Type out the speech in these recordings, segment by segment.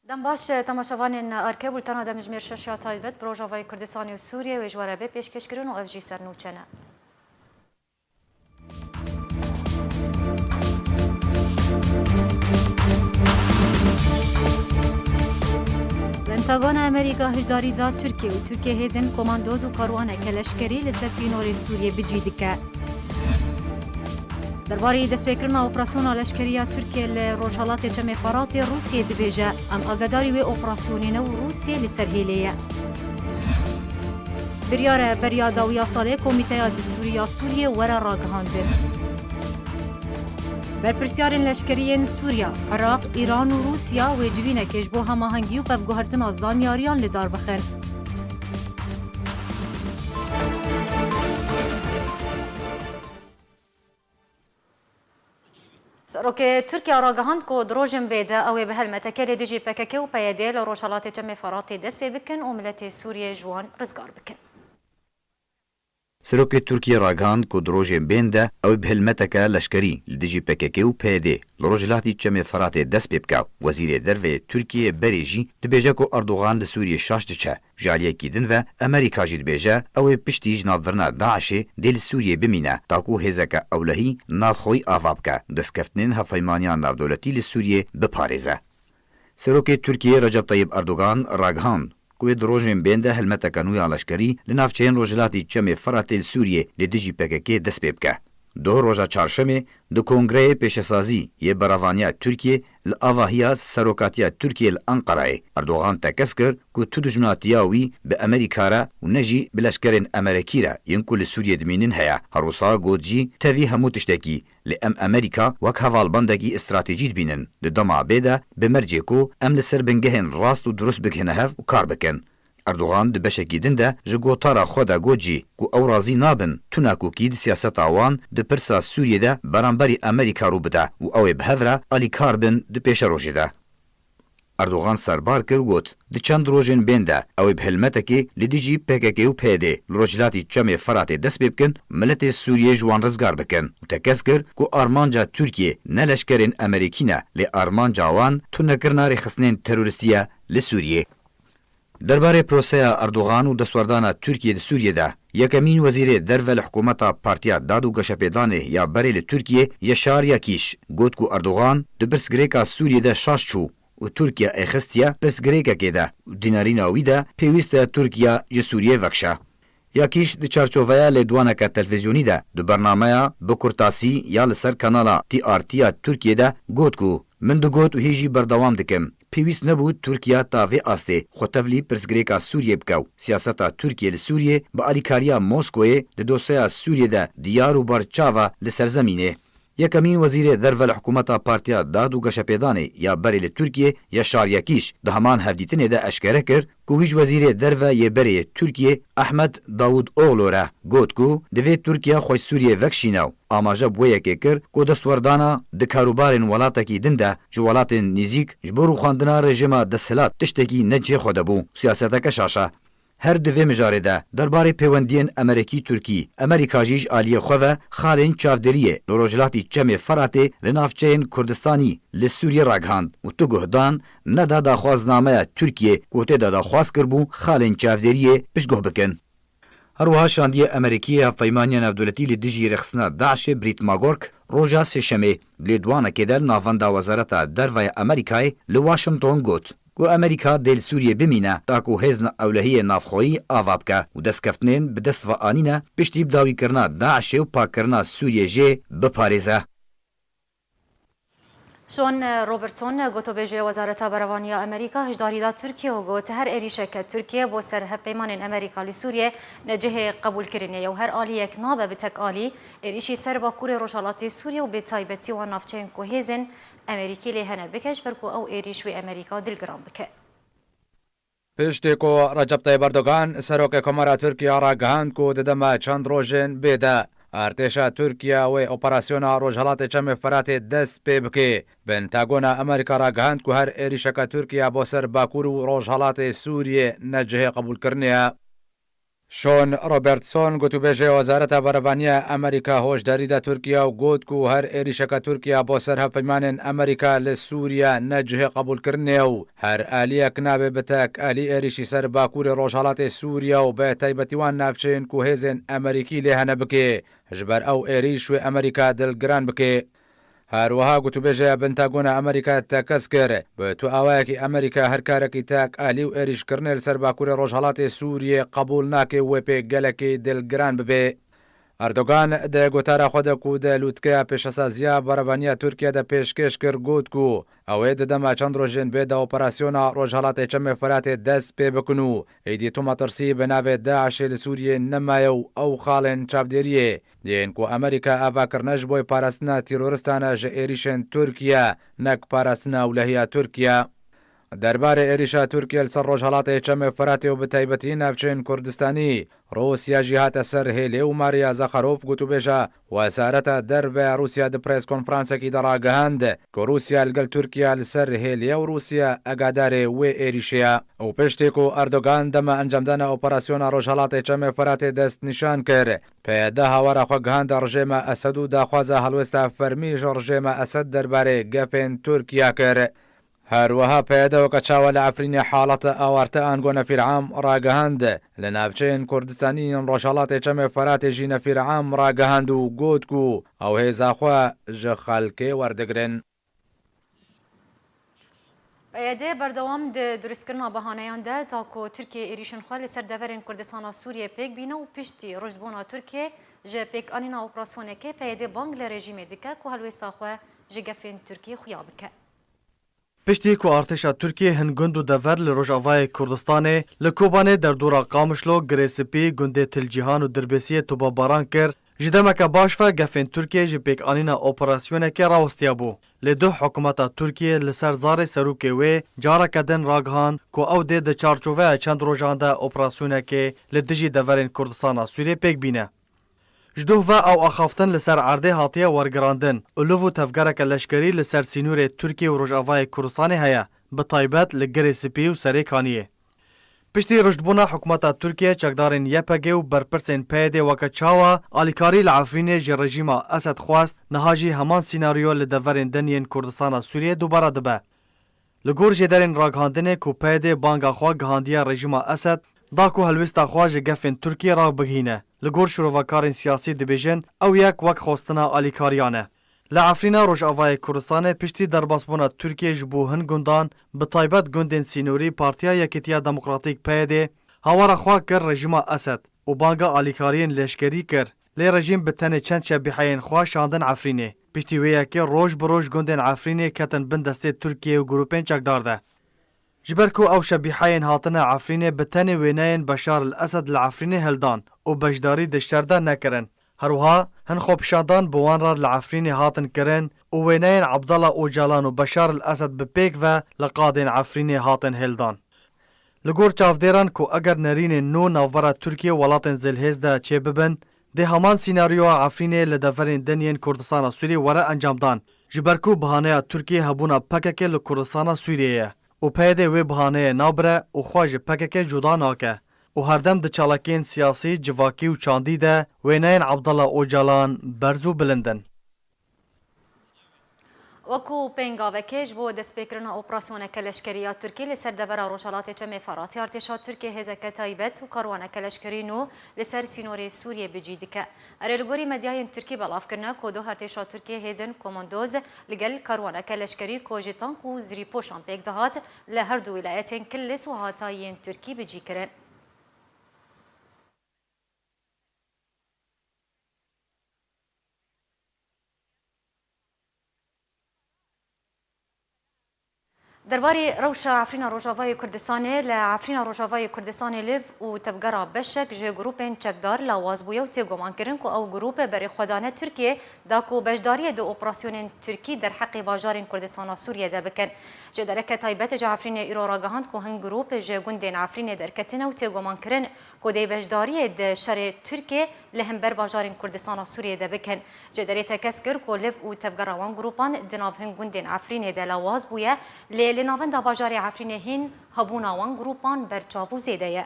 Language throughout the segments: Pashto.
دم باش تماشاوان ارکه بولتانا دمجمیر ششیا تایبت بروژاوای کردستانی و سوریه و جواره به پیشکشکرین و افجی سرنوچنه. پنتاگون امریکا هجداری داد ترکیه و ترکیه هیزن کماندوز و کاروانه کلشکری لسر سینور سوریه بجی دکه. درباره دستپیکرنا اپراسیون لشکریه ترکیه لروجهالات جمع فرات روسیه دبیجه ام آگاداری و اپراسیونین و روسیه لسر هیلیه. بریار بریاداویا ساله کمیته دستوری سوریه ورا راگهانده. برپرسیارن لشکریین سوریا، عراق، ایران و روسیا و جوینه کش بو هماهنگی و پفگوهرتنا زانیاریان لدار بخن. سروک ترکیه راگهاند کو دروژن بیده او به هلمتکه لدیجی پککه و پیده لروشالات جمع فرات دست بکن و ملت سوریه جوان رزگار بکن. سروک ترکیه راگهاند کو دروژن بینده او به هلمتکه لشکری لدیجی پککه و پیده لروشالاتی جمع فرات دست بکاو. وزیر دروی ترکیه بریجی دبیجه کو اردوغان لسوریه شاشت چه جالیه کیدن و امریکا جی دبیجه او پشتی جنابورنا داعش دل سوریه بمینه تاکو هزکه اولهی نافخوی آوابکه دستکفتنین هفایمانیان ناو دولتی لسوریه بپارزه. سروک ترکیه رجب طیب اردوغان راگهاند کوی دروژن بینده هلمت کنوی لشکری لنافچین روجلاتی چم فراتل سوریه لدیجی پککه دست بکه. دو روزا چهارشنبه د کنگره پیشسازی یه براوانیا ترکیه لآواهیا سروکاتیا ترکیه لانقره اردوغان تکس کرد که تو دجمناتیاوی به امریکا را و نجی بلشکرین امریکی را ینکو لسوریه دمینین هیا هروسا گودجی تاوی همو تشتکی لام امریکا وک هوالبندگی استراتیجی بینن لدما بیده بمرجی کو ام لسر بنگهن راست و درست بکنه هف و کار بکن. اردوغان د بشکیدن ده جگوتارا خدا گوجی کو او رازی نابن توناکو کید سیاست آوان د پرسا سوریه ده برانبری امریکا رو بده و او بهورا علی کاربن د پیش روژه ده. اردوغان سربار کر گوت د چند روژن بینده او بهلمتکی لدیجی پککی و پیده لروجلاتی چم فرات دست بکن ملت سوریه جوان رزگار بکن و تکس کر کو آرمانجا ترکیه نلشکرین امریکینه لی آرمانجا وان تونکرنا رخصنین تروریستیه لسوریه. درباره پروسه اردوغان و دستوردان ترکیه د سوریه ده یکمین وزیر درول حکومت پارتیا دادو گشپیدانه یا بریل ترکیه یشار یکیش گوت کو اردوغان د برسگریکا سوریه ده شاش چو و ترکیه اخستیا برسگریکا که ده دیناریناوی ده پیوست ترکیه ج سوریه وکشه. یکیش د چارچوبه لدوانکه تلویزیونی ده د برنامه بکورتاسی یا لسر کانالا تی آرتیا ترکیه ده گوت کو من دو گوت و هیجی بردوام دکم. پیوست نبود ترکیه تاوی آسته خطفلی پرسگریکا سوریه بکاو. سیاستا ترکیه لسوریه با الیکاریا موسکوی لدوسیا سوریه ده دیار و برچاوا لسرزمینه. یکمین وزیر درول حکومت پارتیا دادو گشپیدانه یا بریل ترکیه یشار یکیش ده همان هفدیتنه ده اشکره کر کویج وزیر درو یه بری ترکیه احمد داود اوغلو را گوت کو دوی ترکیه خوش سوریه وکشیناو آماجه بویه که کر کو دستوردانا ده کاروبارن ولاتا دنده جو ولات نزیک جبرو خواندنا رژیما دسهلات تشتگی نجه خوده بو سیاستا کشاشه. هر دوی مجاره ده درباره پیوندین امریکی ترکی امریکا جیج آلیه خواه خالین چاودریه لروجلاتی چم فراته لنافچین کردستانی لسوریه راگهاند و تو گهدان ندا دا خوازنامه ترکیه کوته دا خواز کربو خالین چاودریه پشگوه بکن. هروها شاندیه امریکی هفایمانی نفدولتی لدیجی رخصنا داعش بریت ماگورک روژا سشمه لیدوانه که دل نافنده وزارت دروی امریکای لواشنطن گوت و امریکا دل سوریه بمینه تاکو هزن اولهی نافخویی آوابکه و دستکفتنین به دست و آنینه پشتی بداوی کرنا داعش و پاک کرنا سوریه جه بپارزه. شون روبرتسون گوتو بیجه وزارت بروانی امریکا هجداری داد ترکیه و گوت هر ایریشه که ترکیه با سر هپیمان امریکا لسوریه نجه قبول کرنیه و هر آلی یک نابه بتک آلی ایریشی سر با کور روشالاتی سوریه و به تایبتی و نافچین کوهیزن امریکی لیهنه بکش برکو او ایریش و امریکا دلگرام بکه. پشتی کو رجب طیب اردوغان سروک کمارا ترکیه را گهاند کو ددما چند روژن بیده. ارتشا ترکیه و اپراسیون روجهالات چم فرات دست پی بکه. پنتاگون امریکا را گهاند کو هر ایریشک ترکیه با سر باکور و روجهالات سوریه نجه قبول کرنیه. شون روبرتسون گوتوبێژێ وەزارەتە بەرەڤانیە ئەمریکا هۆشداری دا تورکیا و گوت و هەر عێریشەکە تورکیا بۆ سەر هەڵپەیمانên ئەمریکا لە سووریا نەجهێ قبولکردنێ و هەر ئالیەک نابێ بتەک ئالی عێریشی سەر باکووری ڕۆژهەڵاتی سووریا و بە تایبەتیوان ناوچەیەن و هێزên ئەمریکی لێ هەنە بکێ ژبەر ئەو عێریش وێ ئەمریکا دڵگران بکێ. هەروەها گوتوبێژەیە بنتاگۆنە ئەمریکا تەکەس کرد بە تو ئاوایەکی ئەمریکا هەر کارێکی تاک ئالی و عێریشکردنێ لەسەر باکووری ڕۆژهەڵاتی سووریێ قبول ناکێ وێ پێ گەلێکی دڵگران ببێ. ئەردۆگان دە گوتارە خۆدەک و دە لووتکەیە پێشەسازیە بەرەڤانیە تورکیا دە پێشکەش کرد گوت و ئەوەیە دەدەما چەند ڕۆژێن بێدە ئۆپەراسیۆنە ڕۆژهەڵاتی چەمێ فەراتێ دەست پێ بکن و ئەیدی تومەترسی بەناوێ داعشێ لە سووریێ نەمایە و ئەو خاڵێن چاودێریێ دێن و ئەمریکا ئاڤاکردنەش بۆی پاراستنە تیرۆریستانە ژە عێریشên تورکیا نەک پاراستنە وڵەهیە تورکیا. دەربارەی عێریشە تورکیا لەسەر ڕۆژهەڵاتی چەمێ فەراتێ و بەتایبەتی ناوچەیەن کوردستانی رووسیاژی هاتە سەر هێلێ و ماریا زەخەرۆف گوتوبێژە وەزارەتە دەرڤە رووسیا دە پرێس کۆنفرانسێکی دەڕاگەهاند کە رووسیا لەگەڵ تورکیا لەسەر هێلێ و رووسیا ئەگادارێ وێ عێریشەیە ئەو پشتێک و ئەردۆگان دەمە ئەنجامدانە ئۆپەراسیۆنە ڕۆژهەڵاتی چەمێ فەراتێ دەست نیشان کرد پێدە هاوارە خۆگەهاندە ڕژێمە ئەسەد و داخوازە هەڵوێستا فەرمیژ ڕژێمە ئەسەد دەربارەی گەفێن تورکیا کرد. هەروەها پێدەوە کە چاوە لە ئەفرینی حاڵەتە ئاوارتە ئانگۆ نەفیرعام ڕاگەهاند لە ناوچەیەن کوردستانی ڕۆژهەڵاتی چەمێ فەراتێژی نەفیرعام ڕاگەهاند و گوت و ئەو هێزاخوا ژە خەڵکێ وەردەگرن. بەیەدێ بەردەوام دروستکردنا بەهانەیان دا تاکۆ تورکیە عێریشن خوا لەسەر دەڤەرên کوردستانە سووریە پێک بینە و پشتی ڕۆژبوونا تورکیە ژە پێکانینا ئۆپراسیۆنێکê پەیەدێ بانگ لە رێژیمê dike ku helwêsta xwe ji gefên Tirkiye xuya bike. Piştî ku artêşa Tirkiye hin gund û dever li Rojavayê Kurdistanê li Kobanê derdora Qamişlo, Girêsipî, gundê Tilcîhan û Dirbêsiyê tobabaran kir, ji demeke baş ve gefên Tirkiye ji pêkanîna operasyonekê rawistiya bû. Lê du hikûmeta Tirkiye li ser zarê serokê wê careke din ragihan ku ew dê di çarçoveya çend rojan de operasyonekê li dijî deverên Kurdistana Sûriyê pêk bîne. Ji duh ve ew axaftin li ser erdê hatiye wergirandin û liv û tevgereke leşkerî li ser sînûrê Tirkiye û Rojavayê Kurdistanê heye bi taybet li Girêsipî û Serê Kaniyê. Piştî ruştbûna hikûmeta Tirkiye çekdarên YPG û berpirsên PYD weke çawa alîkarî li Efrînê ji rejîma Esed xwast niha jî heman sînaryo li deverên deniyên Kurdistana Sûriyê dubara dibe. Li gor jêderên ragihandinê ku PYD banga xwe gihandiya rejîma Esed da ku helwêsta xwe ji gefên Tirkiye rabigihîne. Li gor şîrovekarên siyasî dibêjin ew yek wek xwestina alîkariyan e. Li Efrîna Rojavayê Kurdistanê piştî derbasbûna Tirkiye ji bo hin gundan bi taybet gundên sînorî Partiya Yekîtiya Demokratîk PYD hawara xwe kir rejîma Esed û banga alîkariyên leşkerî kir. Lê rejîm bi tenê çend şebîheyên xwe şandin Efrînê. Piştî wê yekê roj bi roj gundên Efrînê ketin bin destê Tirkiye û grûpên çekdar de. Ji ber ku ew şebîheyên hatine Efrînê bi tenê wêneyên Beşar el Esed li Efrînê hildan û beşdarî di şerda nekirin. Herwiha hin xwepişandan bi wan re li Efrînê hatin kirin û wêneyên Abdallah Öcalan û Beşar el Esed bi pêk ve li qadên Efrînê hatin hildan. Li gor çavdêran ku eger nerînên nû navbera Tirkiye welatên zilhêz de çêbibin, dê heman sînaryoya Efrînê li deverên deniyên Kurdistana Sûriyê were encamdan. Ji ber ku bihaneya Tirkiye hebûna PKK li Kurdistana Sûriyê ye. û PYD wê bihaneyê nabire û xwe ji PKK cuda nake û herdem di çalakiyên siyasî, civakî û çandî de wêneyên Abdallah Öcalan berz û bilindin. وەکو پێنگاوەکێش بۆ دەستپێکردنا ئۆپراسیۆنەکە لەشکریە تورکی لەسەر دەڤەرە ڕۆژهەڵاتی چەمێ فەراتی ئارتێشا تورکیە هێزەکە تایبەت و کاروانەکە لەشکرین و لەسەر سینۆرێ سووریە بجی دکە. ئەرێ لەگۆری مەدیایên تورکی بەڵافکردنە کۆدۆ هەرتێشا تورکیە هێزن کۆمۆندۆز لەگەل کاروانەکە لەشکری کۆژی تانک و زریپۆشان پێک دەهات لە هەردوو ویلایەتên کلس و هاتاییên تورکی بجیکردن. دەربارەی ڕەوشە عفرینە ڕۆژاوای کوردستانê li Efrîna Rojavayê Kurdistanê liv û tevgera beşek ji grûpên çekdar lawas bûye û têgomankirin ku ew grûpê berêxwedane Tirkiye da ku beşdariyê di operasyonên Tirkî derheqê bajarên Kurdistana Sûriye de bikin. Ji dereke taybet ji Efrînê îro ragihand ku hin grûpê ji gundên Efrînê derketine û têgomankirin ku dê beşdariyê di şerê Tirkiye li hember bajarên Kurdistana Sûriye de bikin. Ji derê tekes kir ku liv û tevgera wan grûpan di nav hin gundên Efrînê de lawas bûye lê li navenda bajarê Efrînê hîn hebûna wan grûpan berçav û zêde ye.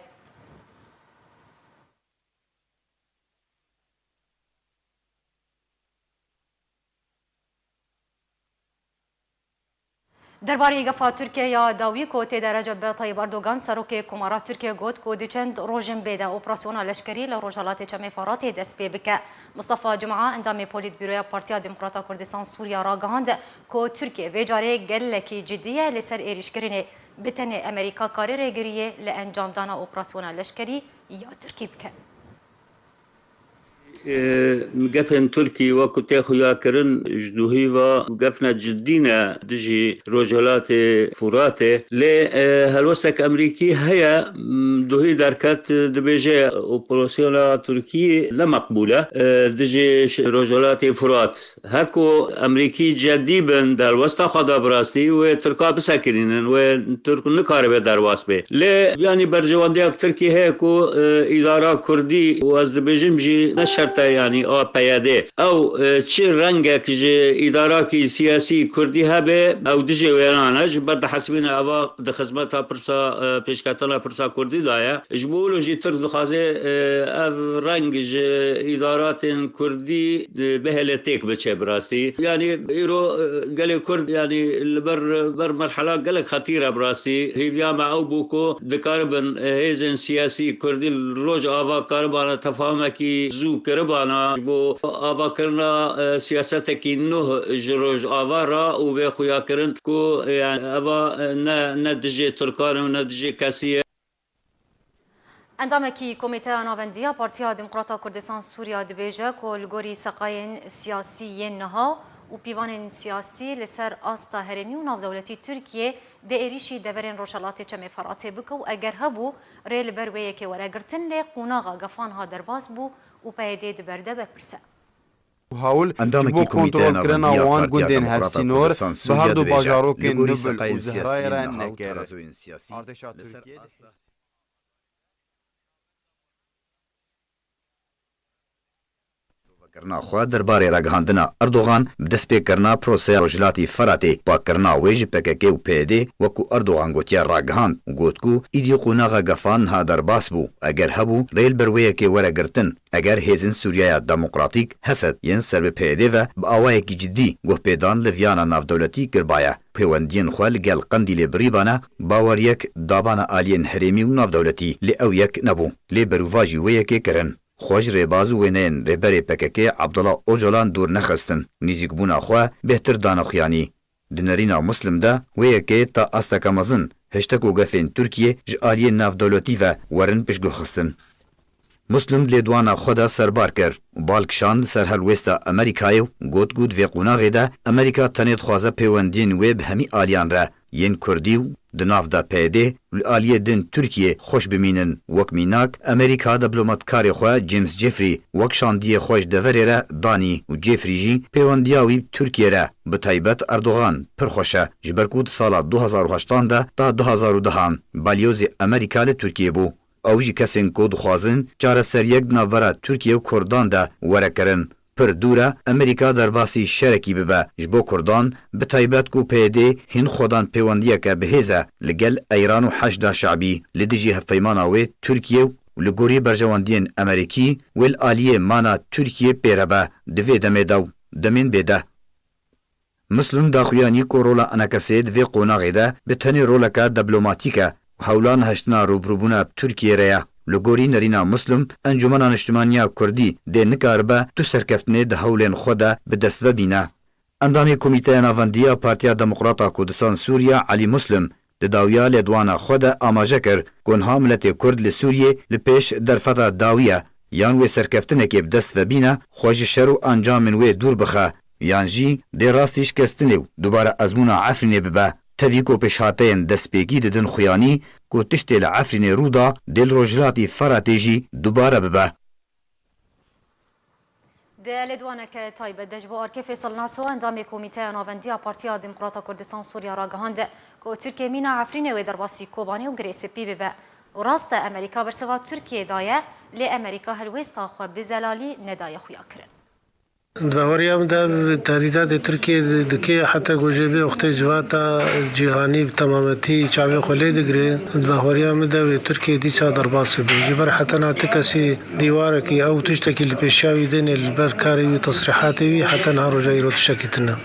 درباره گفا ترکیه یا داوی کو تی رجب طیب اردوغان سروک کمارات ترکیه گوت کو دیچند روژن بیده اپراسیون لشکری لروجالات چمی فرات دست پی بکه. مصطفى جمعه اندام پولیت بیروی پارتیا دموکراتا کردستان سوریا را گهاند کو ترکیه ویجاره گلکی جدیه لسر ایریشکرینه بتنه امریکا کاری ریگریه لانجام دانا اپراسیون لشکری یا ترکی بکه. مقفن تركي وكتي خويا كرن جدوهي وقفنا جدينا دجي رجالات فراتي ل هلوسك امريكي هيا دوهي دركات دبيجي اوبراسيونا تركي لا مقبوله دجي رجالات فرات هكو امريكي جديبن در وسط خدا براسي وتركا بسكرين وترك نكاربه در واسبه ل يعني برجواندي تركي هيكو اداره كردي وازبيجم جي نشر يعني او پیاده او چه رنگ که اداره کی سیاسی کردی هبه او دجی ویرانج بر حسبین اوا د خدمت پرسا پیشکتنا پرسا کردی دایا جبول جی ترک دخازه او رنگ ادارات کردی بهلتک بچه براستی يعني ایرو گله کرد يعني بر مرحله گله خطیره براستی هیویا مع او بوکو دکاربن هیزن سیاسی کردی روج اوا کاربان تفاهم کی زو کربانا بو آوا کرنا سیاست کی نو جروج آوا را و به خویا کرن کو يعني آوا نه دجی ترکان و نه دجی کسی. اندامکی کمیته ناوندیا پارتیا دموکراتا کردستان سوریا دبیجه کو لگوری سقاین سیاسی نها و پیوان سیاسی لسر آستا هرمی و ناودولتی ترکیه ده ایریشی دورین روشالات چمی فراته بکو اگر هبو ریل برویه که ورگرتن لی قوناغا گفانها درباس بو و پیده دبرده بپرسه. هاول اندامکی کنترل کردن وان گوندین هفسینور به هر دو باجاروک نوبل و زهرای را نکرد. ارتشا ترکیه کرنا خو درباره راگهاندنا اردوغان بدست پی کرنا پروسه روجلاتی فراتی با کرنا ویج پکک و پیدی وکو اردوغان گوتیا راگهاند گوتکو ایدی قوناغا گفان ها در باس بو اگر هبو ریل برویه که ورگرتن اگر هیزن سوریای دموکراتیک حسد ین سر به پیدی و با آوای کی جدی گوه پیدان لویانا نافدولتی کربایا پیوندین خوال گل قندیل بریبانا باور یک دابانا آلین حریمی و نافدولتی لی او یک نبو لی برواجی ویه که کرن خوش ریباز وینین ریبری پککی عبدالله اوجلان دور نخستن نیزیک بونا خوا بهتر دانخیانی دنرینا مسلم ده ویکی تا استکامزن هشتکو گفین ترکیه جالی ناف دولتی و ورن پشگو خستن مسلم لیدوانا خدا سربار کر بالکشاند سر هلوستا امریکایو گوت گود وی قوناغی ده امریکا تنید خوازه پیوندین وی بهمی آلیان را ین کردیو دناف دا پیده والآلیه دن ترکیه خوش بمینن وک میناک امریکا دبلوماتکاری خواه جیمز جیفری وک شاندی خوش دوری را دانی و جیفری جی پیوندیاوی ترکیه را بطایبت اردوغان پرخوشه جبرکود سالا 2008 ده تا 2010 بالیوز امریکا لترکیه بو او جی کسین کو دخوازن چاره سر یک ناورا ترکیه و کردان ده ورکرن پر دوره امریکا در باسی شرکی ببه جبو کردان به تایبت کو پیده هین خودان پیوندیه که بهیزه لگل ایران و حشد شعبی لدیجی هفیماناوی ترکیه و لگوری برجواندین امریکی ویل آلیه مانا ترکیه پیربه دوی دمه دو دمین بیده. مسلم داخویانی کو رولا انکسید وی قوناغی ده به تنی رولا که دبلوماتیکه و حولان هشتنا روبروبونا ترکیه ریا لگوری نرینا مسلم انجمن اجتماعی کردی ده نکاربه تو سرکفتنه ده حولین خوده به دست و بینه. اندامی کمیته ناوندیا پارتیا دموکراتا کردستان سوریا علی مسلم ده داویا لدوانا خوده آماجه کر گنها ملت کرد لسوریه لپیش در فتا داویه یان و سرکفتنه که به دست و بینه خوش شر و انجام و دور بخه یان جی ده راستیش کستنه و دوباره ازمونا عفرینه ببه تاویکو پیشهاتین دست پیگی ددن خویانی کو تشتی لعفرین رودا دل روجراتی فراتیجی دوباره ببه. ده لدوانك طيب دجبو أركي فيصل ناسو اندامي كوميتي ناونديا بارتيا ديمقراطا كردستان سوريا راگهاند كو تركيا مينا عفرين ودرباسي كوباني وغريسي بي ببه وراست امريكا برسوا تركيا دايا لامريكا هلويستا خو بزلالي ندايا خويا كرن. باوريام ده تهديدات تركيا دكي حتى جوجبي وقت جواتا جهاني بتمامتي شعبي خلي دغري باوريام ده تركيا دي صدر باس بجبر حتى ناتكسي ديوارك او تشتكي البشاوي دين البركاري وتصريحاتي حتى نهار جاي تشكيتنا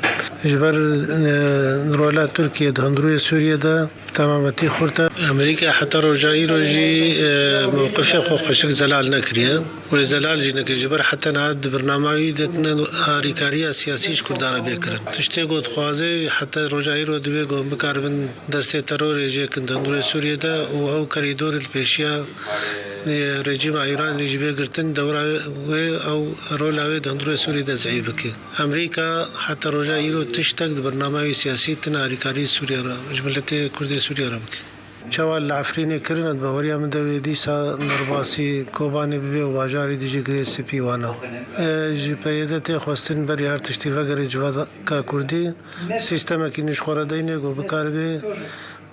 جبر رولا تركيا دهندروي سوريا ده تمامتي خورتا أمريكا حتى رجعي رجي موقفها خوشك زلال نكريا وزلال جي نكري جبر حتى نعد برنامجي دتنا هاريكاريا سياسيش كردارا بيكرن تشتي قد خوازي حتى رجعي رو دبي قوم بكاربن دستي ترور يجي كندندروي سوريا ده وهو كريدور البيشيا رژیم ایران لیجبه گرتن دوره او رولاوی دندروی سوری ده ضعیف که امریکا حتی رجا ایرو تشتک برنامه سیاسی تنا هریکاری سوریا را جملت کرد سوریا را بکن چوال العفرینی کرند باوریا من دوی دیسا نرباسی کوبانی ببی و واجاری دیجی گری سپی وانا جی پیدت خواستن بری هر تشتی وگر جواد کا کردی سیستم کی نشخوره دینه گو بکار بی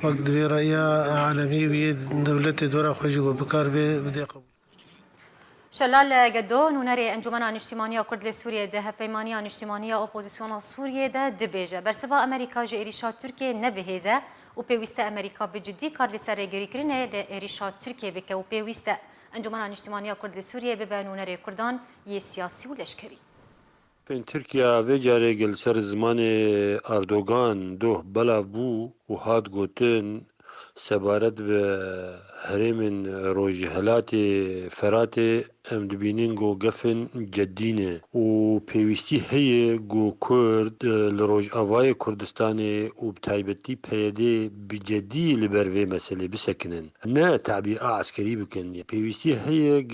وقت برأي عالمي بيد دولة دورة خوشي وبكار بدي قبول شلال قدو نونري انجمنا اجتماعية كرد لسوريا ده بيمانية اجتماعية اوبوزيسيون سوريا ده دبيجة برسبا امريكا جي اريشات تركيا نبهيزة وبيويست امريكا بجدي كار لسر جري كرينه لاريشات تركيا بك وبيويست انجمنا اجتماعية كرد لسوريا ببا نونري كردان يسياسي ولشكري بين تركيا وجاري جل سر زمان اردوغان دوه بلاف بو و هاد گوتن سبارت به هرمن روجهلات فرات ام دبینین گو گفن جدینه و پیوستی هی گو کرد لروج آوای کردستان و بتایبتی پیده بجدی لبروی مسئله بسکنن نه تعبیه عسکری بکن پیوستی هی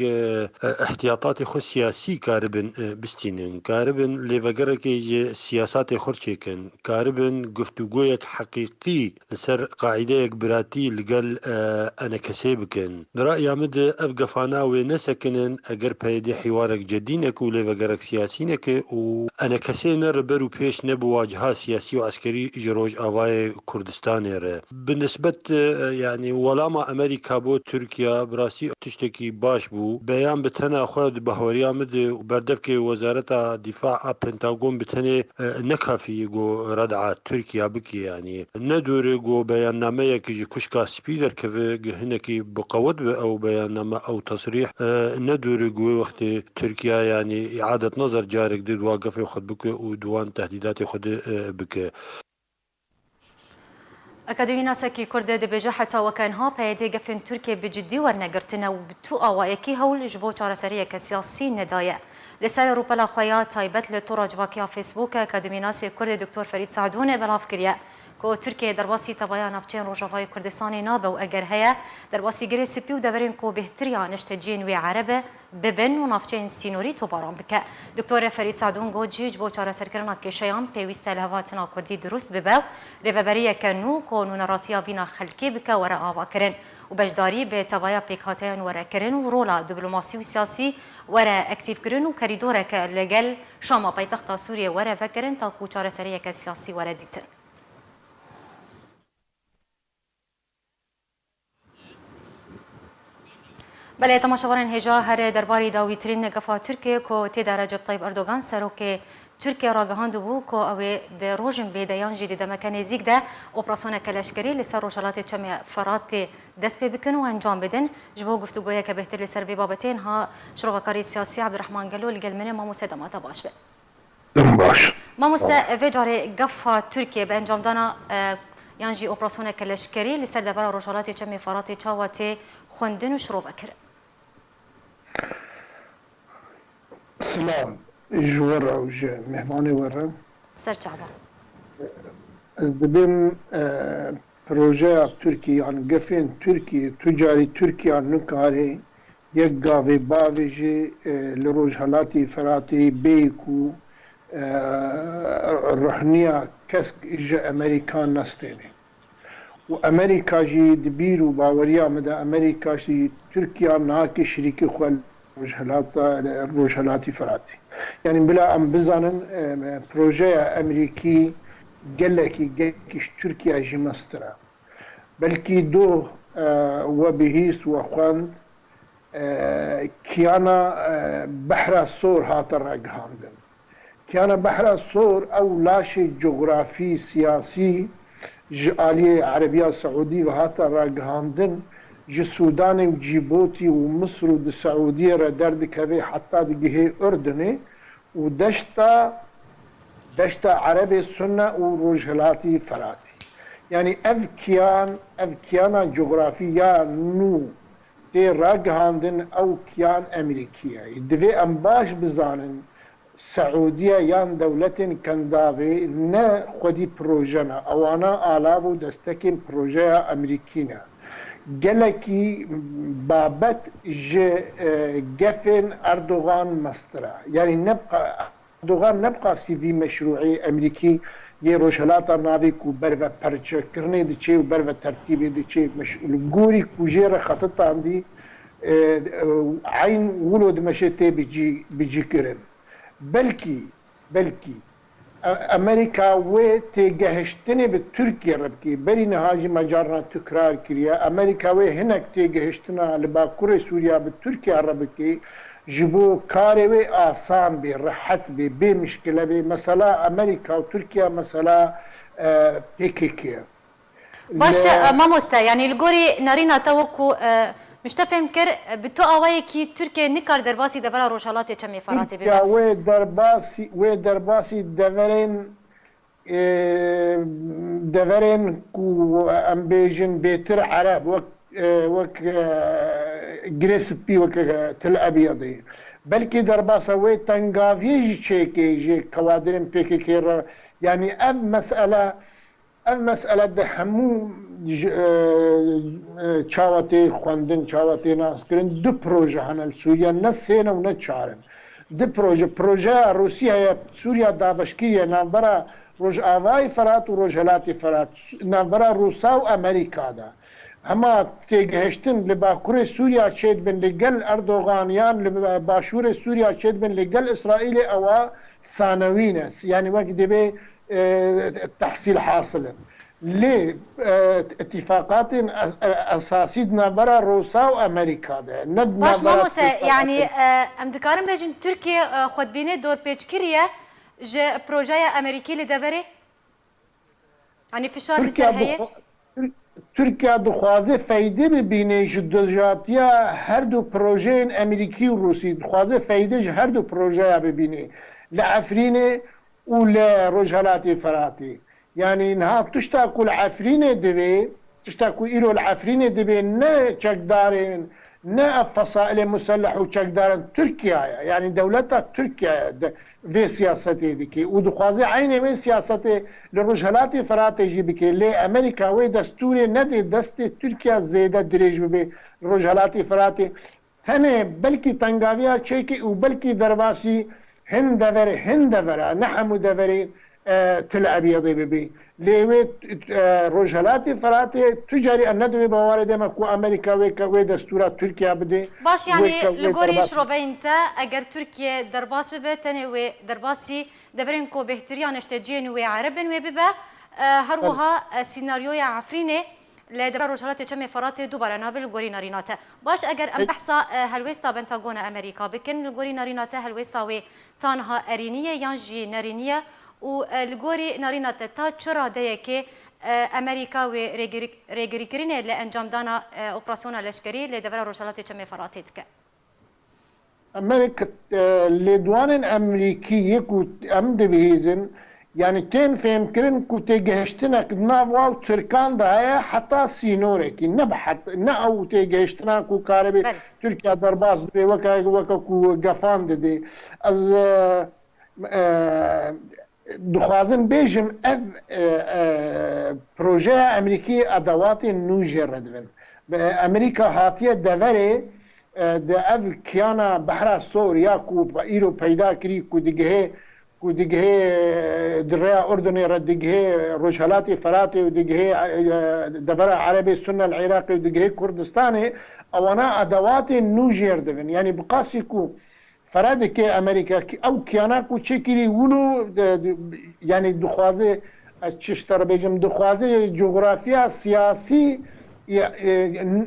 احتیاطات خود سیاسی کاربن بستینن کاربن لیوگره که سیاسات خود چکن کاربن گفتگویک حقیقی لسر قاعده یک براتی لگل انا کسی بکن درای آمد افغفانا و نسکنن اگر پیدا حوارك جدينك ولا وقرك سياسينك وانا كسينا ربرو بيش نبو واجهة سياسي وعسكري جروج آواي كردستان ره بالنسبة يعني ولاما امريكا بو تركيا براسي تشتكي باش بو بيان بتنا خود بهوريا مد وبردفك وزارة دفاع بنتاغون بتنه نكافي جو ردعة تركيا بكي يعني ندور جو بيان نامه كي كشكا سبيدر كفي هنكي بقود او بيان نامه او تصريح ندور جوي وقت تركيا يعني إعادة نظر جارك دي واقف ياخذ بك ودوان تهديدات ياخذ بك أكاديمي ناسكي كرد دبيجة حتى وكانها بيدي قفن تركيا بجدي ورنقرتنا وبتو أوايكي هول جبو شارسرية كسياسي ندايا لسال روبلا خويا تايبت لطورة جواكيا فيسبوك أكاديمي ناسي كرد دكتور فريد سعدون بلاف كريا کو ترکیه درباسی تبایا نفچین روجاوای کردستانی نابه و اگر هیا درباسی گری سپی و دورین کو بهتریان اشتجین و عربه ببن و نفچین سینوری تو باران بکه دکتور فرید سعدون گو جیج بو چاره سرکرنا کشیان پیوست لهواتنا کردی درست ببو رببریه کنو کو نونراتیا بینا خلکی بکه ورا آوا کرن و بجداری به تبایا پیکاتیان ورا کرن و رولا دیپلماسی و سیاسی ورا اکتیف کرن و کریدوره که لگل شاما پایتخت سوریه ورا فکرن تا کو چاره سریه که سیاسی ورا دیتن بله تماشاوران هجا هر درباری داویترین گفا ترکیه کو تیدا رجب طیب اردوغان سروک ترکیه را گهاند بو کو او د روجن بیدیان جدی د مکان زیگ ده اپراسیون کلشکری لسر روشالات چم فرات دست بکن و انجام بدن جبو گفتگوی که بهتر لسر بی بابتین ها شروعکاری سیاسی عبدالرحمن گلول گلمنه ما مستدامات باش به باش ما مست وجاره گفا ترکیه به انجام دانا یانجی اپراسیون کلشکری لسر دبر روشالات چم فرات چاوات خوندن و شروع بکر سلام جورا وج مهماني ورا سرچاوا دبن پروژه ترکی يعني قفين تركي تجاري تركيا نكاري يقاوي باويجي لروجهلاتي فراتي بيكو رحنيا كسك اجا امريكان نستيني وامريكا جي دبيرو باوريا مدى امريكا جي تركيا ناكي شريكي خوال روجهلاتي فراتي يعني بلا ام بزانن بروجه امريكي قالكي تركيا جي مسترا بلكي دو وبهيس وخوند كيانا بحر الصور هاتر اقهاندن كيانا بحر الصور او لاشي جغرافي سياسي جالية عربية سعودي وهاتر اقهاندن جي السودان وجيبوتي ومصر والسعودية را دردك هذي حتى دقيه أردني ودشتا دشتا عربي سنة وروجهلاتي فراتي يعني اف كيانا جغرافيا نو تي راجهاندن او كيان امريكيه دفي امباش بزانن سعوديه يان دولة كندافي نا خودي بروجنا او انا الابو دستكين بروجيا امريكينا جلكي بابت جفن اردوغان مسترا يعني نبقى اردوغان نبقى سيفي مشروعي امريكي يروشلاتا نابيك وبرفا برشا كرني دي شيء وبرفا ترتيبي دي شيء مش الجوري كوجيرة خططها عندي عين ولد مشيتي بيجي كرن بلكي امريكا وتجهشتني بتركيا ربكي بري نهاجي مجارنا تكرار كريا امريكا وهناك تجهشتنا لباكوري سوريا بتركيا ربكي جبو كاري آسان بي رحت بي مشكلة بي مثلا أمريكا وتركيا مثلا PKK باش ماموستا يعني الجوري نارينا توكو مش تفهم كر بتو أواي كي تركيا نكار درباسي دبلا روشالات كمي فراتي بي ودرباسي دفرين كو أمبيجن بيتر عرب وك جريسبي وك تل أبيضي بلكي درباسة وي تنقافي جي جي كوادرين بيكي كير يعني مسألة ده همو چاوتي خوندن چاوتي ناس كرن دو بروجه هنال سوريا نسينا ونچارن دو بروجه روسيا سوريا دابشكية نابرا روج آواي فرات و روجهلاتي فرات نابرا روسا و أمريكا دا هما تيجهشتن لباكوري سوريا شيد بن لقل أردوغان يان لباشور سوريا شيد بن لقل إسرائيل أو ثانوين يعني وقت دبي تحصيل حاصل ليه اتفاقات أساسية نابرا روسا وأمريكا ده باش ماموسا يعني أمدكارم بيجن تركيا خود بيني دور بيج كريا جي بروجايا أمريكي لدفري يعني فشار لسر تركيا دخوازه فایده ببینه جدوجاتیا هر دو پروژه امریکی و روسی دخوازه فایده هر دو پروژه ببینه لعفرینه و لرجالات فراتی يعني انها تشتاكو العفرينه دبي تشتاكو ايرو العفرينه دبي نا تشكدارين نا فصائل مسلح وتشكدارين تركيا يعني دولتها تركيا في سياستي ديكي ودخوازي عيني من سياستي للرجالات فراتي جيبكي لي امريكا وي دستوري ندي دستي تركيا زيادة دريج ببي الرجالات فراتي ثاني بلكي تنقاويا تشيكي وبلكي درباسي هندفر نحمو دفري تل ابيضي ببي ليوي رجالات فراتي تجاري الندوي بوارد مكو امريكا وي دستورات تركيا بدي باش يعني لغوريش روبينتا اگر تركيا درباس ببتني وي درباسي دبرينكو بهتريان اشتجين وي عربن وي ببا هروها سيناريو عفريني لدبر رجالات كم فراتي دوباره نابل غوري ناريناتا باش اگر ام بحثا هلويستا بنتاغون امريكا بكن الغوري ناريناتا هلويستا وي تانها ارينيه يانجي نارينيه والغوري ناريناتا تا چرا ديكي امريكا و ريغريكرين لانجام دانا اوبراسيون لشكري لدبر رجالات كم فراتي تك امريكا لدوان امريكي كو ام دبيزن يعني كان فهم كرن كو تيجهشتنا كدنا واو تركان ده حتى سينورك نبحث نأو تيجهشتنا كو كاربي تركيا درباس بي وكا كو قفان دي از دخوازن بيجم بروجه امريكي ادوات نوجر ردفن امريكا هاتيه دفري ده اف كيانا بحر سوريا كو ايرو پیدا كري كو دقه دريا أردني ردقه رجالاتي فراتي ودقه دبرة عربي السنة العراقي ودقه كردستاني أونا أدوات نوجير دفن يعني بقاسيكو فرادك أمريكا أو كياناكو تشكيلي ولو يعني دخوازي تشتر بيجم دخوازي جغرافيا سياسي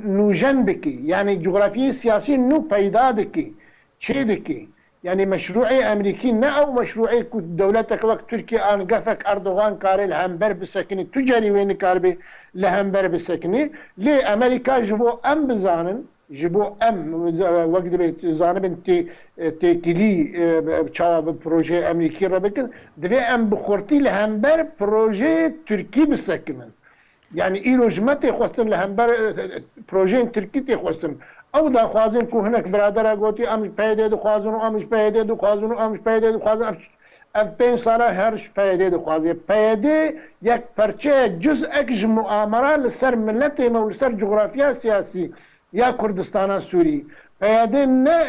نوجن بكي يعني جغرافيا سياسي نو بيدادكي تشيدكي يعني مشروعي امريكي نا او مشروعي دولتك وقت تركيا ان قفك اردوغان كاري الهمبر بسكني تجاري وين كاربي لهمبر بسكني لي امريكا جبو ام بزانن جبو وقت بيت زانبن تكلي بتشاو بروجي امريكي ربكن دفي بخورتي لهمبر بروجي تركي بسكنن يعني ايرو جمتي خوستن لهمبر بروجي تركي تي خوستن او دا خوازن كو هناك برادر قوتي امش بايده دو خوازن امش بايده دو خوازن امش بايده دو خوازن اف 5 ساله هرش بايده دو خوازن بايده يك پرچه جزء اكج مؤامره لسر ملتي مو لسر جغرافيا سياسي يا كردستان سوري بايده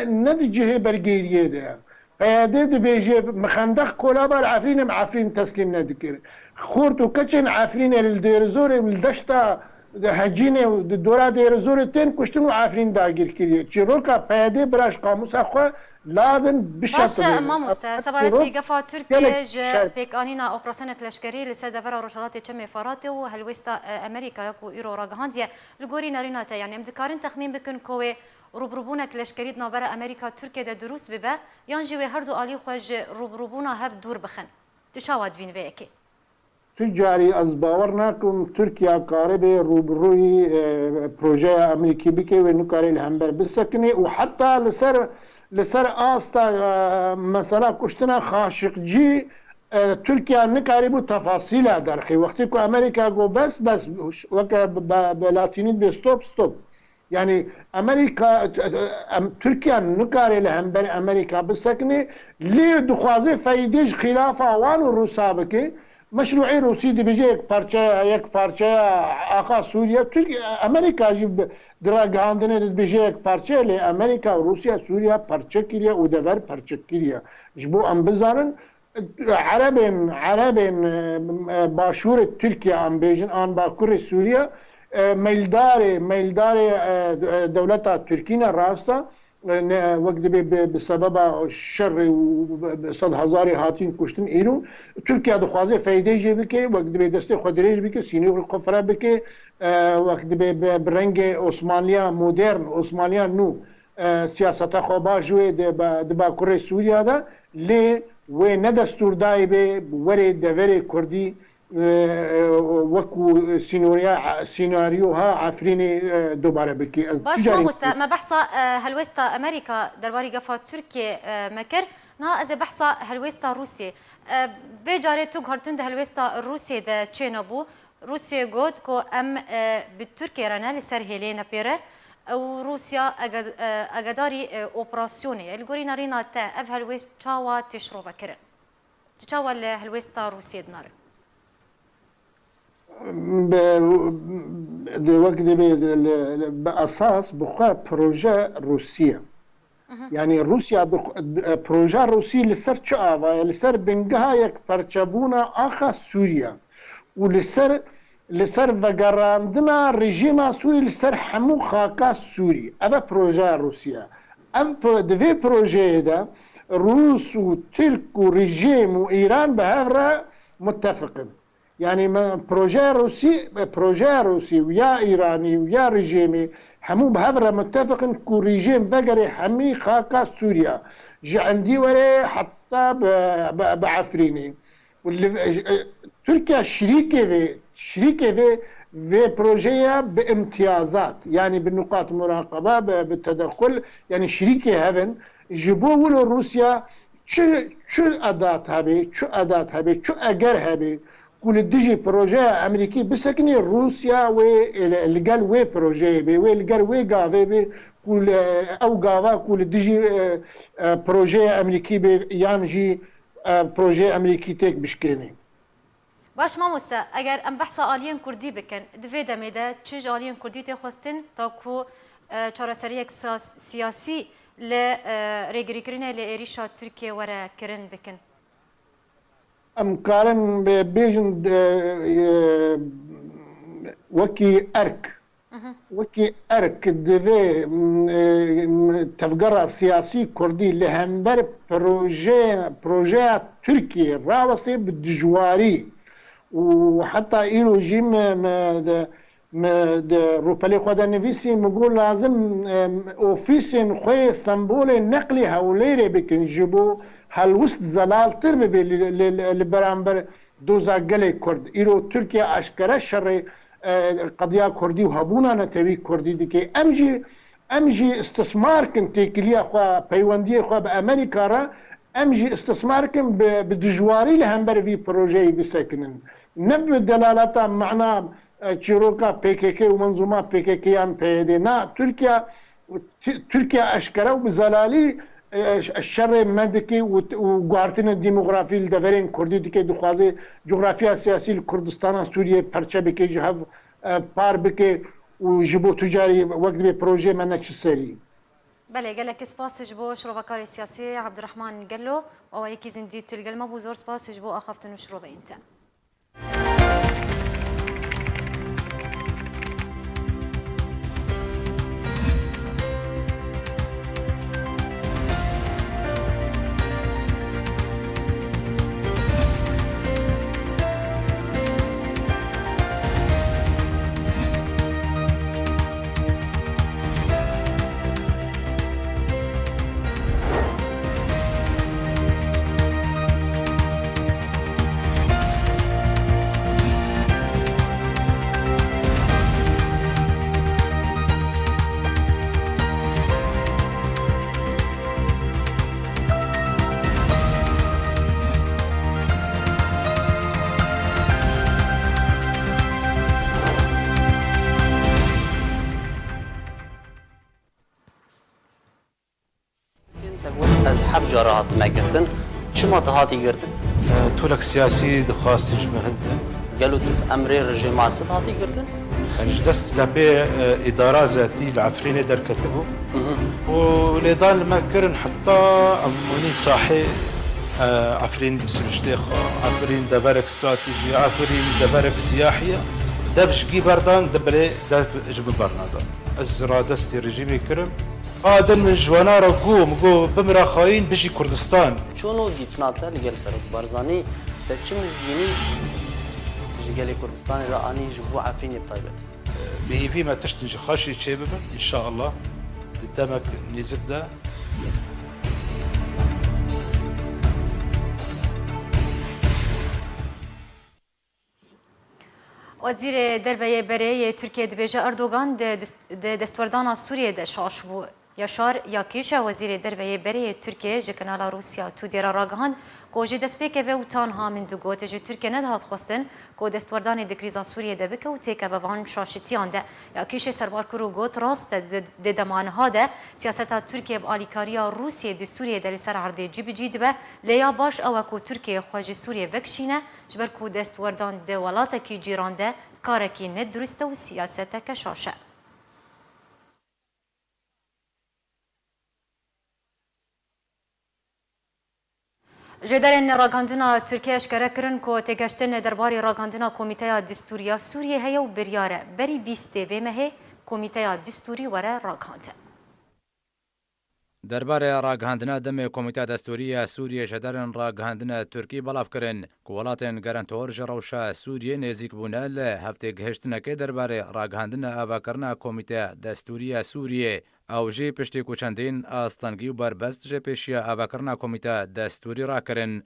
ندجه برگيريه ده بايده دبيجي مخندق كولابا العفرين معفرين تسليم ندكر خورتو كچن عفرين الديرزور الدشتا هجینه و دورا دیر زور تن کشتن و عفرین داگیر کریه چیروکا پیاده براش قاموس اخوا لادن بشت باش امام است سبارتی گفا ترکیه ج پیکانینا اپراسیون کلشکری لسه دفر روشالات چم فرات و هلوستا امریکا یکو ایرو راگهاندیه لگوری نارینا تا یعنی امدکارن تخمین بکن کوه روبروبونا کلشکری نابر امریکا ترکیه ده دروس ببه یان جوی هر دو آلی خوش روبروبونا هف دور بخن تشاواد بین ویکی تجاری از باور نکن ترکیه کاره به روبروی پروژه امریکی بکه و نکاری الهمبر بسکنه و حتی لسر آستا مثلا کشتنا خاشقجی ترکیه نکاری بود تفاصیل درخی وقتی که امریکا گو بس وقت بلاتینید به ستوب يعني امريكا تركيا نكاري لهمبر امريكا بسكني ليه دخوازي فايديج خلاف اوان الروسا بكي مشروعي روسي دي بيجي يك بارچه آقا سوريا تركيا امريكا جيب دراغ عندنا دي بيجي يك بارچه لي امريكا وروسيا سوريا بارچه كيريا ودبر بارچه كيريا جبو ام بزارن عربين باشور تركيا ام بيجن ان باكور سوريا ميلدار دولة تركيا راستا وقت بسبب الشر وصد هزاري هاتين كشتن إيرو تركيا دخوازي فايدة جي بكي وقت دستي خدريج بكي سينيو القفرة بكي وقت برنج عثمانيا مودرن عثمانيا نو سياسة خوبا جوي دبا كوري سوريا دا لي وندستور دايبه وري دوري كردي وكو سيناريوها عفريني دوباره بكي باش ما بحثا هلوستا امريكا درباري قفا تركيا مكر نا از بحثا هلوستا روسيا في جاري تو هرتند هلوستا روسيا ده تشينابو روسيا قد كو ام بالتركيا رانا لسر هيلينا بيره او روسيا اگداري اوبراسيوني الگوري نارينا تا اف هلوست تشاوا تشرو فكرن تشاوا هلوستا روسيا دنار وقت بأساس بقى بروجة روسية يعني روسيا بروجة روسي لسر شعبا لسر بنجها يك برشبونا آخا سوريا ولسر وقراندنا رجيم سوري لسر حمو خاكا سوري هذا بروجة روسيا دفي بروجة ده روس وترك ورجيم وإيران بهذا متفقين يعني بروجي روسي ويا ايراني ويا رجيمي حمو بهذا متفق كو رجيم بقري حمي خاكا سوريا عندي وري حتى بعفريني تركيا شريكه في بروجيا بامتيازات يعني بالنقاط مراقبه بالتدخل يعني شريكه هذن جيبوا ولو روسيا شو اداه هبي شو اجر هبي كل ديجي بروجي امريكي بسكني روسيا واللي قال وي بروجي بي واللي قال وي غافي بي كل او غافا كل ديجي بروجي امريكي بي يانجي بروجي امريكي تك بشكيني باش ما مستا اگر ام بحثا آلین کردی بکن دوی دمیده چیج آلین کردی تخواستن تا کو چارەسەریەک سیاسی ل ریگریکرینه ل ایریشا ترکیه وره کرن بکن ام كارن بيجن وكي ارك دفي تفقرة سياسي كردي لهمبر بروجي تركي راوسي بالدجواري وحتى ايرو جيم روبالي خدا نفيسي مقول لازم اوفيسين خوي اسطنبول نقلي هوليري بكن جيبو هالوست زلال ترمي لبرامبر دوزا قلي كرد ايرو تركيا اشكرا شر قضية كردي وهبونا نتوي كردي ديكي امجي امجي استثمار كن تيكليا خو بيونديه خو بامريكا را امجي استثمار كن بدجواري لهمبر في بروجي بسكنن نب دلالتها معنا تشيروكا بي ومنظومه بي ام بي نا تركيا اشكره بزلالي الشر مدكي وقارتنا الديموغرافي الدفرين كردي دكي دخوازي جغرافيا سياسي كردستان سوريا برشا بكي جهاف بار بكي وجبو تجاري وقت ببروجي منكش سري بله قالك سپاس جبو شروبكار السياسي عبد الرحمن قالو او يكي زندي تلقى ما بوزور سپاس جبو اخفتن شروبه انت أصحاب جرات ما قرتن شو ما تهاتي قرتن تولك سياسي دخواست جمهنتن قالوا أمري رجيم عصب هاتي قرتن جدست لبي إدارة ذاتي العفرين در كتبه وليضان ما كرن حتى أموني صاحي عفرين بسرجديخ عفرين دبارك استراتيجي عفرين دبارك سياحية دفش جي بردان دبلي دف جب برنادان الزرا دستي رجيمي كرم آدم جوانا را قو بمرا خاين بجي كردستان شونو جيتناتا لقال سرق بارزاني تتشمز جيني بجي قالي كردستان را آني جبو عفرين بطيبت بهيفي ما تشتنج خاشي تشيببا إن شاء الله تتمك نيزكدا وزیر دربیه برای ترکیه دبیجه اردوغان دستوردان سوریه ده شاش بو یاشار یاکیشا وزیر دربیه برای ترکیه جکنال روسیا تو دیرا راگهاند که دستپیک و تانها من دو گوت جو ترکیه ندهات خواستن که دستوردان دکریزا سوریه ده بکه و تیکه بوان شاشتیان ده یاکیش سربار کرو گوت راست ده دمانها ده سیاستا ترکیه بالیکاریا روسیه ده سوریه ده لسر عرده جی بجی ده لیا باش او که ترکیه خواج سوریه وکشینه جبر که دستوردان ده ولاته کی جیران ده کارکی ندرسته و سیاسته کشاشه جدرن راگاندنا ترکیه اشکره کرن که تگشتن درباری راگاندنا کمیته دستوری سوریه هیا و بریاره بری 20 ویمه کمیته دستوری وره راگاندن درباره راگهاندنا دم کمیته دستوری سوریه شدرن راگهاندنا ترکی بلاف کرن که ولاتن گرانتور جروشا سوریه نزیک بونه له هفته گهشتنه که درباره راگهاندنا اواکرنا کمیته دستوری سوریه او جی پشتی کوچندین آستانگی و بربست جی پیشیا اواکرنا کمیته دستوری را کرن.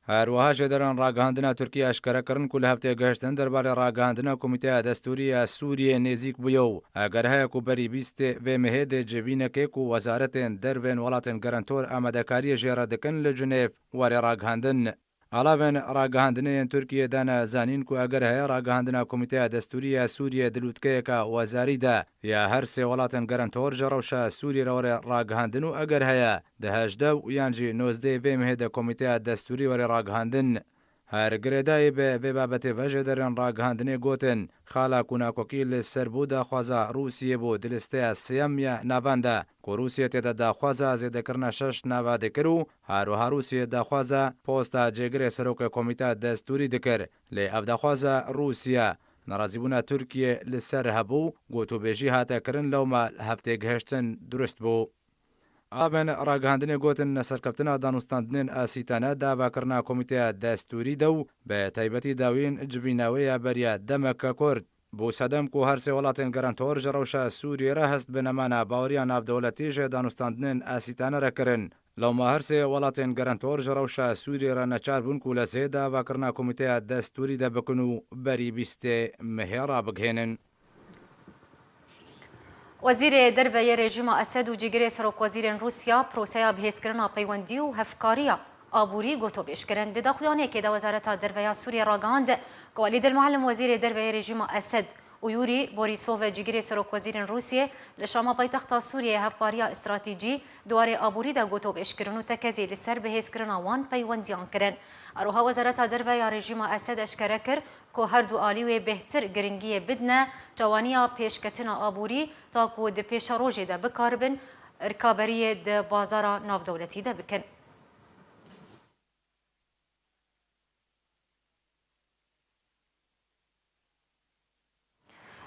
هر وها جدران راگهاندنا ترکیه اشکره کرن کل هفته گشتن درباره راگهاندنا کمیته دستوری سوریه نزیک بیو اگر های کو بری 20 و مهد جوینه که کو وزارت دروین ولاتن گرانتور آمدکاری جیرا دکن لجنیف وری راگهاندن علاوه راگهاندنه ترکیه دانا زانین کو اگر های راگهاندنا کمیته دستوری سوریه دلوتکه کا وزاری ده یا هر سه ولاتن گرانتور جروشا سوریه را راگهاندنو اگر های ده 18 و یانجی 19 و مهد کمیته دستوری وری راگهاندن هر گردای به بابت وجه درن راگهاندنه گوتن خالا کناکوکیل سربودا خوازا روسیه بو دلسته سیم یا نوانده که روسیه تیدا دا خوازا زیده کرنا 6 نواده کرو هر روسیه دا خوازا پوستا جگر سروک کمیته دستوری دکر لی اف دا خوازا روسیه نرازیبونا ترکیه لسر هبو گوتو بیجی هاتا کرن لو ما هفته گهشتن درست بو آبن راگهاندنه گوتن سرکفتنا دانستاندنین آسیتانه داوا کرنا کمیته دستوری دو به تایبتی داوین جویناوی بریا دمک کرد بو صدم کو هر سه ولاتن گرانتور جروشا سوریه را هست بنمانا باوریا ناف دولتی جه دانستاندنین آسیتانه را کرن لو ما هر سه ولاتن گرانتور جروشا سوریه را نچار بون کو لسه داوا کرنا کمیته دستوری ده بکنو بری 20 مهرا بگهنن وزیر دربه رژیم اسد و جگری سروک وزیر روسیا پروسه بهزکرنا پیوندی و هفکاریا آبوری گوتو بیشکرن ده دخویانه که ده وزارت دربه سوریه راگاند که ولید المعلم وزیر دربه رژیم اسد و یوری بوریسوف جگری سروک وزیر روسیه لشام پایتخت سوریه هفکاریا استراتیجی دواره آبوری ده گوتو بیشکرن و تکزی لسر بهزکرنا وان پیوندیان کرن. اروها وزارت دربه رژیم اسد اشکره کر که هر دو آلیوی بهتر گرنگی بدنه جوانیا پیشکتنا آبوری تا که ده پیش روژه ده بکاربن رکابری ده بازار ناف دولتی ده بکن.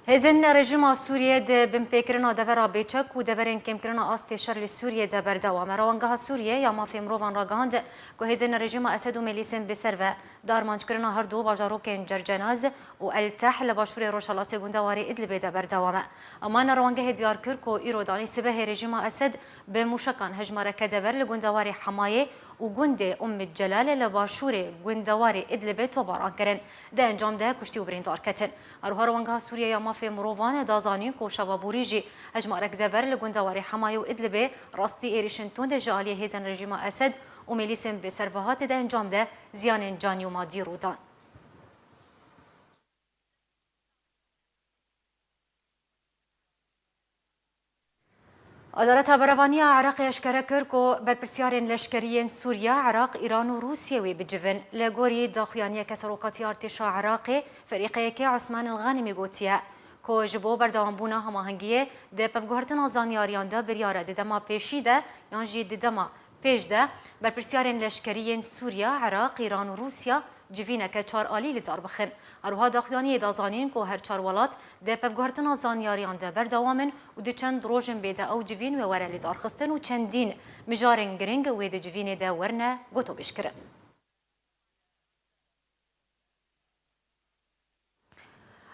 هزن رژیم سوریه ده بمپیکرنا دورا بیچک و دورین کمکرنا آستی شر سوریه ده بردوام روانگاه سوریه یا مافی مروان راگاند که هزن رژیم اسد و ملیسن بسر و دارمانج کرنا هر دو باجاروکن جرجناز و التح لباشور روشالات گندواری ادلب ده بردوام اما روانگاه دیار کر که ایرودانی سبه رژیم اسد به موشکان هجماره کدور لگندواری حمایه و گند الجلال لباشور گندواری ادلب توباران کرن ده انجام ده کشتی و بریندار کتن اروها روانگاه سوریه یا مافی مروان دازانی کو شوابوریجی هجماره کدور لگندواری حمایه و ادلب راستی ایریشنتون ده جالی هزن رژیم اسد و ملیسن به سربهات ده انجام ده زیان جانی و مادی رودان. وزارت بروانی عراق اشکره کرد که برپرسیارین لشکریین سوریا، عراق، ایران و روسیه وی بجوین لگوری داخویانی کسروکاتی ارتشا عراقی فریقه که عثمان الغانمی گوتیه که جبو بردوام بونا هماهنگیه ده پفگوهرتن آزانیاریان ده بریاره ده دما پیشی ده یان جی ده دما پیش ده برپرسیارین لشکریین سوریا، عراق، ایران و روسیه جوینه که چار آلی لدار بخن. اروها داخویانی دازانین که هر چار ولات ده پفگوهرتن آزانیاریان ده بردوامن و ده چند روژن بیده او جوین و وره لدار خستن و چندین مجارن گرنگ و ده جوین ده ورنه گوتو بشکره.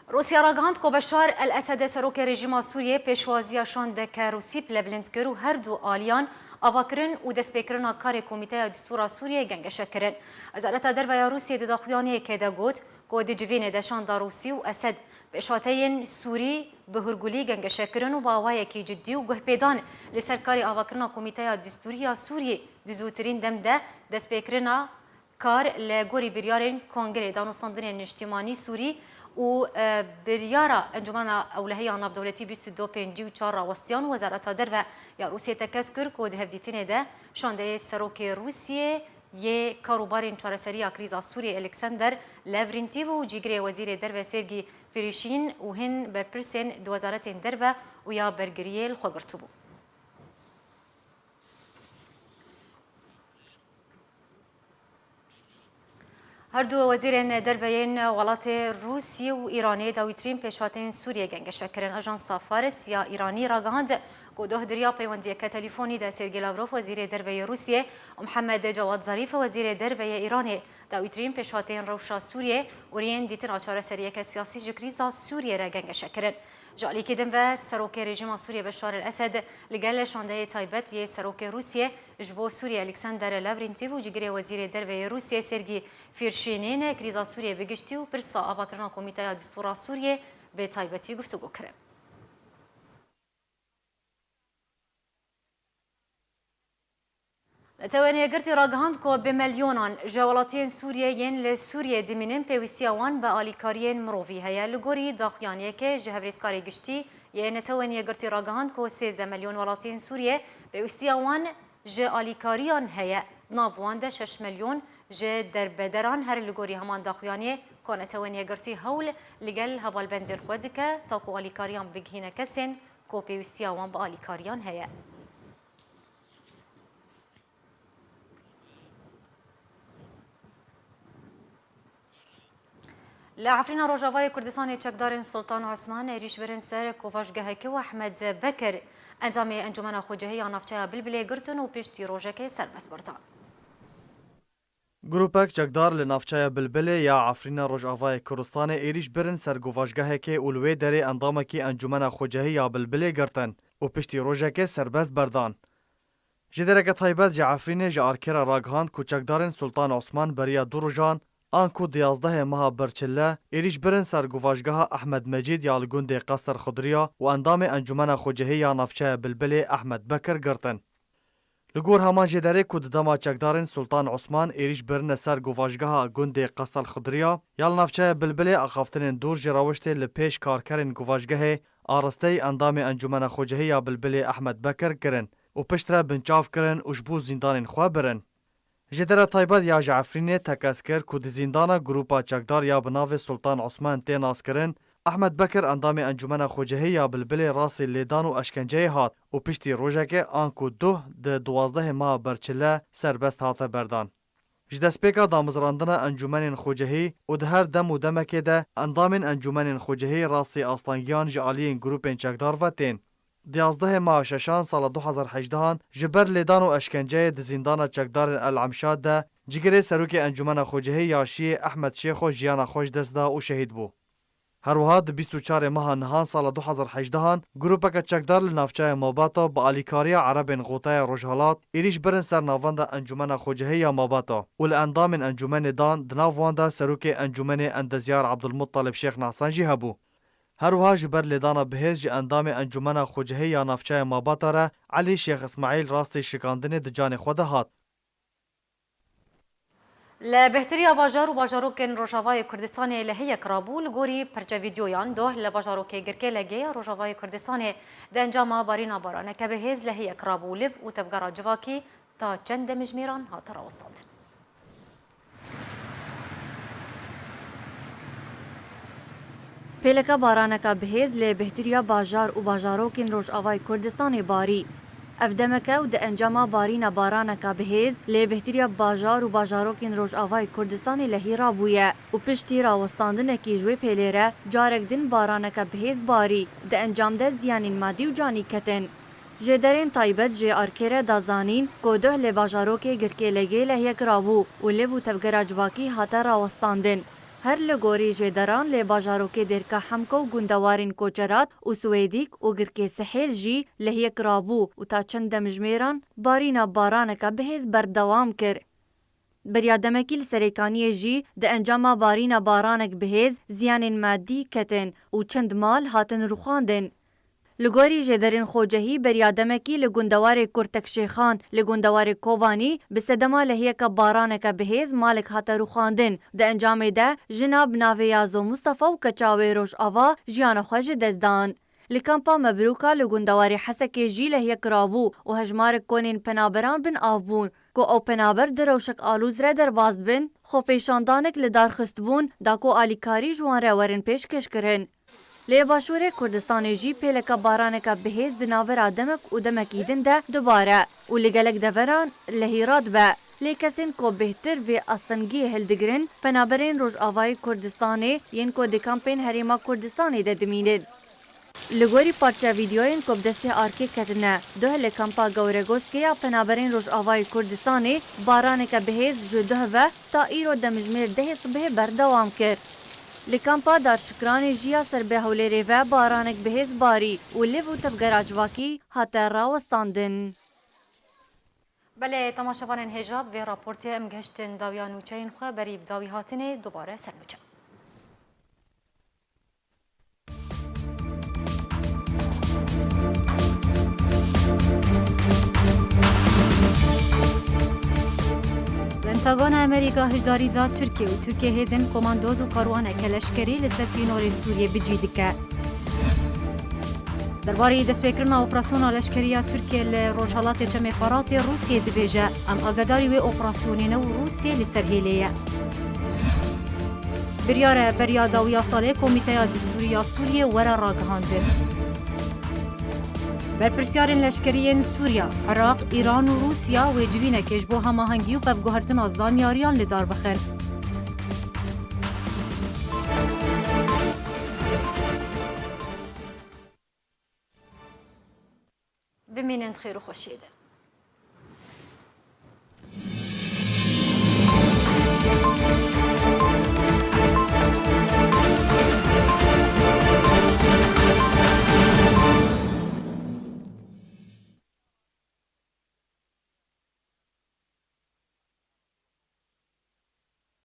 روسیا راگاند که بشار الاسد سروک رژیم سوریه پیشوازیشان ده که روسی پلبلند کرد و هر دو آلیان آواکرن و دستپیکرنا کار کمیته دستور سوریه گنگشه کرن. وزارت دربه روسیه ده داخویانی که ده گوت که ده جوین دشان دا روسی و اسد بشاتین سوری به هرگولی گنگشه کرن و باوای کی جدی و گهپیدان لسرکاری آواکرنا کمیته دستوری سوریه دزوترین دم ده دستپیکرنا کار لگوری بریارین کنگره دانستاندن اجتماعی سوری و بریارا انجمن اولهی آناف دولتی 2254 راوستیان وزارت دربه یا روسیه تکذکر که ده هفدیتین ده شانده سروک روسیه یه کاروبارین چارەسەریya کریزا سوریه الکساندر لاورینتیو و جیگری وزیر دربه سرگی فریشین و هن برپرسین دو وزارت دربه و یا برگریه الخوگرتو بو. هر دو وزیرین دربین ولات روسی و ایرانی داویترین پیشاتین سوریه گنگشه کرن. اژانس فارس یا ایرانی راگاند که ده دریا پیوندی که تلفنی ده سرگی لاوروف وزیر دربه روسیه و محمد جواد ظریف وزیر دربه ایرانی داویترین پیشاتین روشا سوریه ورین دیتن آچار سریه که سیاسی جکریزا سوریه را گنگشه کرن. جالی کدن و سروک رژیم سوریه بشار الاسد لگل شانده تایبت یه سروک روسیه جبو سوریه الکساندر لاورینتیو و جگری وزیر دربه روسیه سرگی فیرشینین کریزا سوریه بگشتی و پرسا آواکرنا کمیته دستور سوریه به تایبتی گفتگو کرد. تواني قرتي راجهاند كو بمليونان جولاتين سوريين لسوريا دمينين بيوستيوان بآليكاريين مروفي هيا لغوري داخيانيه كي جهبريسكاري قشتي يعني تواني قرتي راجهاند كو 13 مليون ولاتين سوريا بيوستيوان جه آليكاريان هيا نافوان ده 6 مليون جه دربدران هر لغوري همان داخيانيه كون تواني قرتي هول لقل هبال بنجر خودك تاكو آليكاريان بجهينا كسن كو بيوستيوان بآليكاريان هيا. لعفرين روجافای کردستان چکدار سلطان عثمان ایریش برن سر کوفاژگهکی و احمد بکر انجام انجمن خوجهی نافچه بلبلی گرتن و پیشتی روژکی سربست بردان. گروپک چکدار لنافچه بلبلی یا عفرین روجافای کردستان ایریش برن سر کوفاژگهکی اولوی دری اندامکی انجمن خوجهی یا بلبلی گرتن و پیشتی روژکی سربست بردان. جدرک طایبت جعفرین جارکر راگهاند کوچکدارن سلطان عثمان بریا دو روجان آنکو 11 ماه برچله ایریش برن سر گواژگاه احمد مجید یا لگوند قصر خضریا و اندام انجمن خوجهی یا نفچه بلبل احمد بکر گرتن. لگور همان جداره کود دما چکدارن سلطان عثمان ایریش برن سر گواژگاه گوند قصر خضریا یا نفچه بلبل اخافتن دور جراوشته لپیش کارکرین گواژگاه آرسته اندام انجمن خوجهی یا بلبل احمد بکر کرن و پشتره بنچاف کرن و جبو زندان خواه برن. جدره تایبت یا جعفرینه تکس کرد که دی زندان گروپا چکدار یا بناو سلطان عثمان تیناس کرن احمد بکر اندام انجمن خوجهی یا بلبل راسی لیدان و اشکنجه هات و پشتی روژه که آنکو 12 ماه برچله سربست هاته بردان. جدسپیکا دامزراندن انجمن خوجهی و ده هر دم و دمکه ده اندام انجمن خوجهی راسی آستانگیان جعالین گروپین چکدار و تین. 11 ماه ششان سال 2018 جبر لیدان و اشکنجه د زندان چکدار العمشاد ده جگره سروک انجمن خوجهی یاشی احمد شیخ و جیان خوش دست ده و شهید بو. هر وها د 24 ماه نهان سال 2018 گروپک چکدار لنافچه ماباتا با آلیکاریا عربین غوطای روشهالات ایریش برن سر ناوانده انجمن خوجهی یا ماباتا و لاندام انجمن دان دناوانده سروک انجمن اندزیار عبدالمطلب شیخ نحسنجی هبو. هر وها جبر لیدانا بهز جی اندام انجمن خوجهی یا نافچه ماباتا را علی شیخ اسماعیل راستی شکاندن دجان خود هات. لبهتریا باجار و باجاروکن روجاوای کردستان لهیه کرابول گوری پرچه ویدیویان دوه لباجاروک گرکه لگه روجاوای کردستان ده انجام بارینا بارانه که بهز لهیه کرابولف و تفگارا جواکی تا چند مجمیران هاتر آوستاند. پیلکا بارانکا بهز لبهتریا باجار و باجاروکن روجاوای کردستان باری افدمکه و د انجام بارینا بارانکا بهز لبهتریا باجار و باجاروکن روجاوای کردستان لهیرا بویه و پشتی راوستاندن کی جوی پیلیره جارک دن بارانکا بهز باری د انجام ده زیانین مادی و جانی کتن. جدرین تایبت جی آرکره دازانین کوده لباجاروک گرکه لگه لهیک رابو و لبو تفگرا جواکی هاته راوستاندن. هر لگوری جدران لباجاروک درکا حمکو گندوارین کوچرات و سویدیک و گرکه سحیل جی لهیک رابو و تا چند مجمیران بارینا بارانکا بهز بردوام کر. بریادمکی لسریکانی جی د انجام بارینا بارانک بهز زیانین مادی کتن و چند مال هاتن روخاندن. لگوری جدرین خوجهی بریادمکی لگندوار کرتک شیخان لگندوار کووانی بسدما لهیک بارانک بهز مالک هاته روخاندن د انجام ده جناب ناویازو مصطفی و کچاوی روش آوا جیان خوش دزدان. لکمپا مبروکا لگندوار حسک جی لهیک راوو و هجمار کنین پنابران بن آفبون کو او پنابر دروشک آلوز را درواز بن خو پیشاندانک لدار خستبون دا کو آلیکاری جوان رورن پیشکش کرن. لیواشور کردستان جی پیلکا بارانکا بهز دناور دمک و دمکیدن ده دوباره و لگلک دوران لهیراد به لیکسین کو بهتر و استنگی هلدگرن پنابرین روش آوای کردستانی ین کو دکامپین حریما کردستانی ده دمینید. لگوری پارچه ویدیوین کو بدسته آرکی کتنه دوه لکمپا گورگوسکی یا پنابرین روش آوای کردستانی بارانکا بهز جده و تا ایرو دمجمیر ده صبح بردوام کرد. لکمپا دار شکران جیا سر به هولی و بارانک بهز باری و لیو و تفگراجواکی هاته راوستاندن. بله تماشاوان هجاب و راپورتی ام گشتن داویانو چین خواه بریب داوی هاتنه دوباره سرنوچه. پنتاگون امریکا هشداری داد ترکیه و ترکیه هزن کماندوز و کاروان کلشکری لسر سینور سوریه بجیدکه. درباره دستپیکرنا اپراسیون لشکریه ترکیه لروجهالات جمعفرات روسیه دبیجه ام آگداری و اپراسیونین و روسیه لسر هیلیه. بریادا و یاساله کمیته دستوری سوریه ورا راگهانده. برپرسیارین لشکریین سوریا، عراق، ایران و روسیا و جوینه کش بو هماهنگی و پفگوهرتنا زانیاریان لدار بخن. بمینند خیر و خوشیده.